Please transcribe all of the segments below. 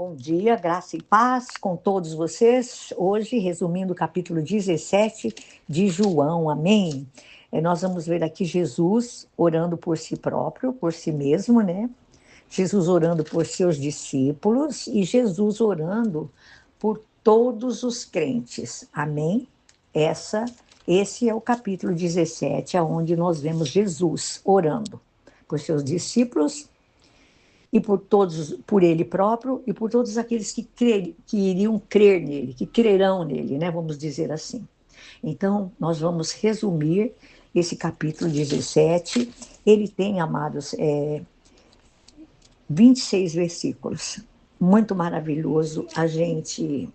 Bom dia, graça e paz com todos vocês. Hoje, resumindo o capítulo 17 de João, amém? Nós vamos ver aqui Jesus orando por si próprio, por si mesmo, né? Jesus orando por seus discípulos e Jesus orando por todos os crentes, amém? Esse é o capítulo 17, onde nós vemos Jesus orando por seus discípulos e por todos, por ele próprio e por todos aqueles que iriam crer nele, que crerão nele, né? Vamos dizer assim. Então, nós vamos resumir esse capítulo 17. Ele tem, amados, 26 versículos. Muito maravilhoso a gente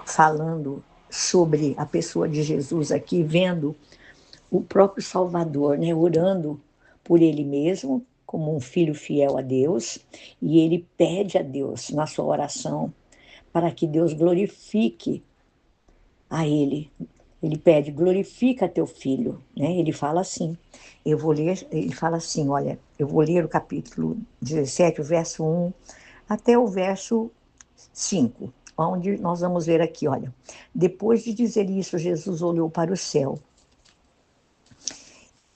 falando sobre a pessoa de Jesus aqui, vendo o próprio Salvador, né, orando por ele mesmo, como um filho fiel a Deus, e ele pede a Deus na sua oração para que Deus glorifique a ele. Ele pede, glorifica teu filho, né? Ele fala assim, ele fala assim, olha, eu vou ler o capítulo 17, o verso 1 até o verso 5, onde nós vamos ver aqui, olha, depois de dizer isso, Jesus olhou para o céu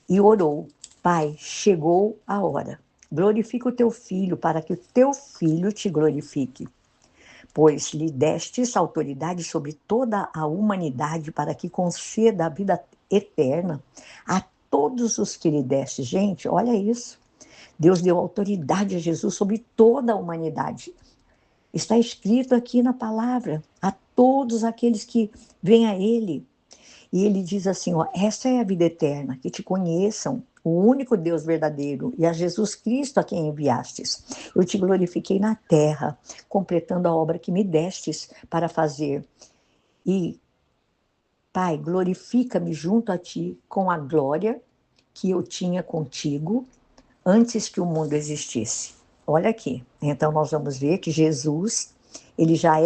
e orou: Pai, chegou a hora. Glorifica o teu filho, para que o teu filho te glorifique. Pois lhe destes autoridade sobre toda a humanidade, para que conceda a vida eterna a todos os que lhe deste. Gente, olha isso. Deus deu autoridade a Jesus sobre toda a humanidade. Está escrito aqui na palavra, a todos aqueles que vêm a Ele. E ele diz assim, ó, essa é a vida eterna, que te conheçam, o único Deus verdadeiro, e a Jesus Cristo a quem enviastes. Eu te glorifiquei na terra, completando a obra que me destes para fazer. E, Pai, glorifica-me junto a ti com a glória que eu tinha contigo antes que o mundo existisse. Olha aqui, então nós vamos ver que Jesus, ele já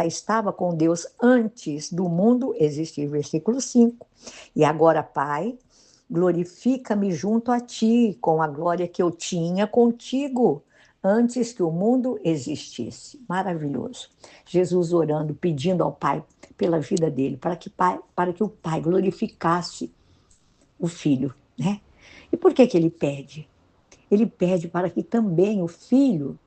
estava com Deus antes do mundo existir, versículo 5. E agora, Pai, glorifica-me junto a ti com a glória que eu tinha contigo antes que o mundo existisse. Maravilhoso. Jesus orando, pedindo ao Pai pela vida dele, para que o Pai glorificasse o Filho, né? E por que ele pede? Ele pede para que também o Filho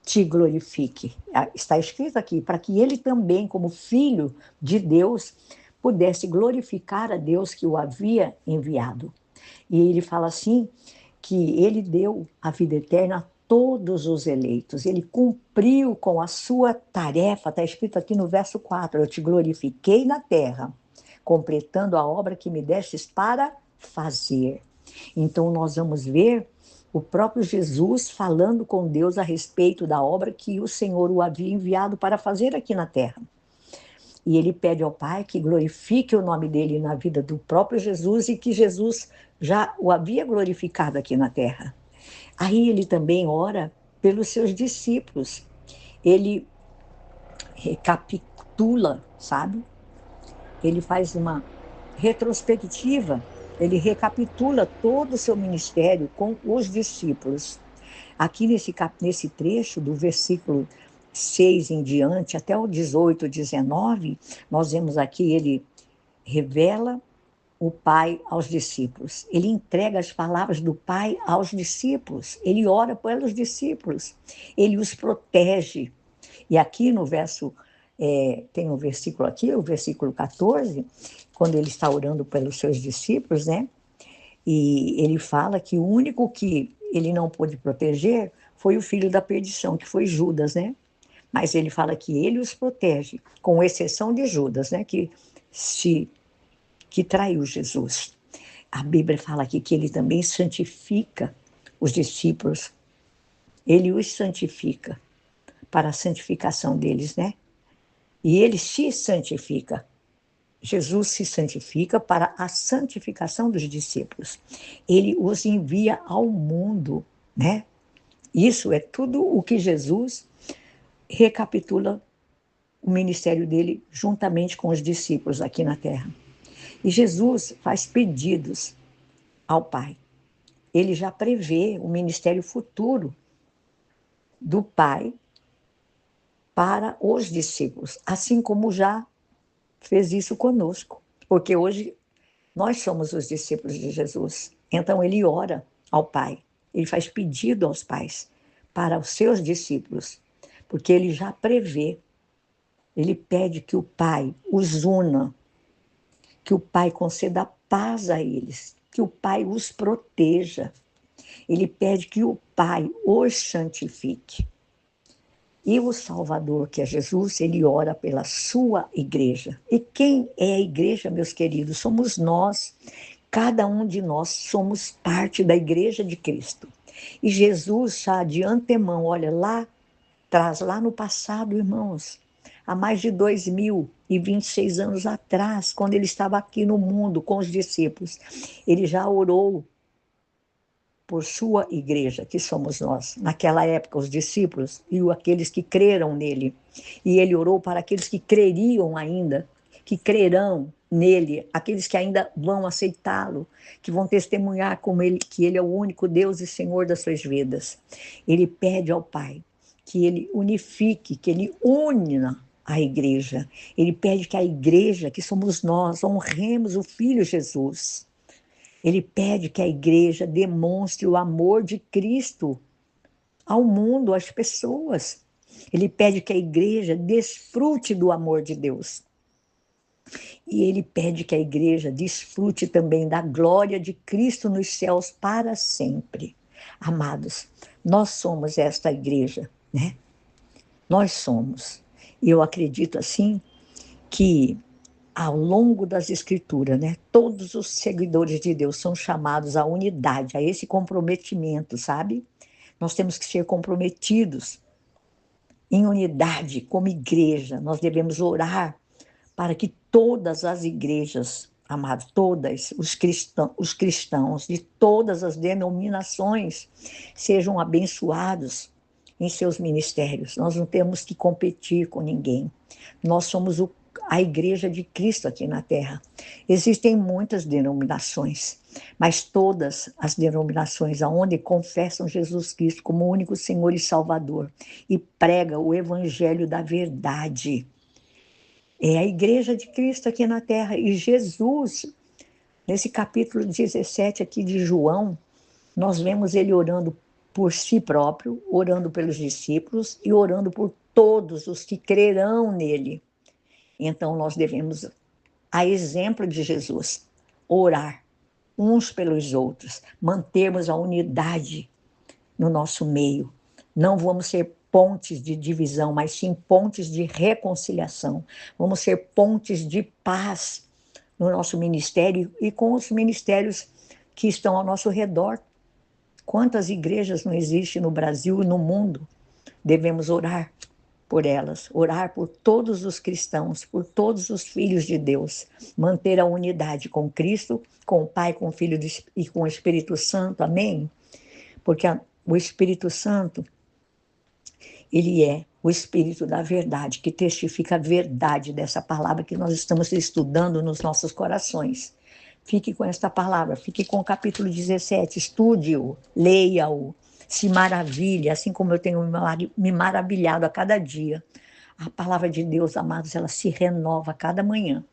te glorifique. Está escrito aqui, para que ele também, como Filho de Deus, pudesse glorificar a Deus que o havia enviado. E ele fala assim, que ele deu a vida eterna a todos os eleitos. Ele cumpriu com a sua tarefa, está escrito aqui no verso 4, eu te glorifiquei na terra, completando a obra que me destes para fazer. Então nós vamos ver o próprio Jesus falando com Deus a respeito da obra que o Senhor o havia enviado para fazer aqui na terra. E ele pede ao Pai que glorifique o nome dele na vida do próprio Jesus e que Jesus já o havia glorificado aqui na terra. Aí ele também ora pelos seus discípulos. Ele recapitula, sabe? Ele faz uma retrospectiva, ele recapitula todo o seu ministério com os discípulos. Aqui nesse trecho, do versículo 6 em diante, até o 18, 19, nós vemos aqui, ele revela o Pai aos discípulos. Ele entrega as palavras do Pai aos discípulos. Ele ora pelos discípulos. Ele os protege. E aqui no verso, tem um versículo aqui, o versículo 14, quando ele está orando pelos seus discípulos, né? E ele fala que o único que ele não pôde proteger foi o filho da perdição, que foi Judas, né? Mas ele fala que ele os protege, com exceção de Judas, né? Que traiu Jesus. A Bíblia fala aqui que ele também santifica os discípulos. Ele os santifica para a santificação deles, né? E ele se santifica. Jesus se santifica para a santificação dos discípulos. Ele os envia ao mundo, né? Isso é tudo o que Jesus recapitula o ministério dele juntamente com os discípulos aqui na terra. E Jesus faz pedidos ao Pai. Ele já prevê o ministério futuro do Pai para os discípulos, assim como já fez isso conosco, porque hoje nós somos os discípulos de Jesus. Então ele ora ao Pai, ele faz pedido aos pais para os seus discípulos, porque ele já prevê, ele pede que o Pai os una, que o Pai conceda paz a eles, que o Pai os proteja. Ele pede que o Pai os santifique. E o Salvador, que é Jesus, ele ora pela sua igreja. E quem é a igreja, meus queridos? Somos nós. Cada um de nós somos parte da igreja de Cristo. E Jesus já de antemão, olha, lá atrás, lá no passado, irmãos, há mais de 2026 anos atrás, quando ele estava aqui no mundo com os discípulos, ele já orou por sua igreja, que somos nós. Naquela época, os discípulos e aqueles que creram nele. E ele orou para aqueles que creriam ainda, que crerão nele, aqueles que ainda vão aceitá-lo, que vão testemunhar como ele, que ele é o único Deus e Senhor das suas vidas. Ele pede ao Pai que ele unifique, que ele una a igreja. Ele pede que a igreja, que somos nós, honremos o Filho Jesus. Ele pede que a igreja demonstre o amor de Cristo ao mundo, às pessoas. Ele pede que a igreja desfrute do amor de Deus. E ele pede que a igreja desfrute também da glória de Cristo nos céus para sempre. Amados, nós somos esta igreja, né? Nós somos. E eu acredito assim que ao longo das escrituras, né, todos os seguidores de Deus são chamados à unidade, a esse comprometimento, sabe? Nós temos que ser comprometidos em unidade como igreja. Nós devemos orar para que todas as igrejas, amados, todas, os cristãos de todas as denominações sejam abençoados em seus ministérios. Nós não temos que competir com ninguém. Nós somos a igreja de Cristo aqui na Terra. Existem muitas denominações, mas todas as denominações aonde confessam Jesus Cristo como único Senhor e Salvador e prega o evangelho da verdade. É a igreja de Cristo aqui na Terra. E Jesus, nesse capítulo 17 aqui de João, nós vemos ele orando por si próprio, orando pelos discípulos e orando por todos os que crerão nele. Então nós devemos, a exemplo de Jesus, orar uns pelos outros, mantermos a unidade no nosso meio. Não vamos ser pontes de divisão, mas sim pontes de reconciliação. Vamos ser pontes de paz no nosso ministério e com os ministérios que estão ao nosso redor. Quantas igrejas não existem no Brasil e no mundo? Devemos orar por elas, orar por todos os cristãos, por todos os filhos de Deus, manter a unidade com Cristo, com o Pai, com o Filho e com o Espírito Santo, amém? Porque o Espírito Santo, ele é o Espírito da verdade, que testifica a verdade dessa palavra que nós estamos estudando nos nossos corações. Fique com esta palavra, fique com o capítulo 17, estude-o, leia-o, se maravilhe, assim como eu tenho me maravilhado a cada dia. A palavra de Deus, amados, ela se renova a cada manhã.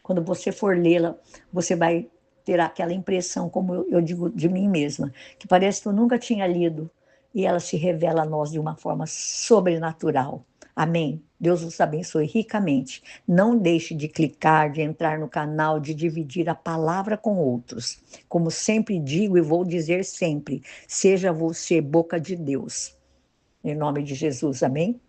Quando você for lê-la, você vai ter aquela impressão, como eu digo de mim mesma, que parece que eu nunca tinha lido, e ela se revela a nós de uma forma sobrenatural. Amém? Deus os abençoe ricamente. Não deixe de clicar, de entrar no canal, de dividir a palavra com outros. Como sempre digo e vou dizer sempre, seja você boca de Deus. Em nome de Jesus, amém?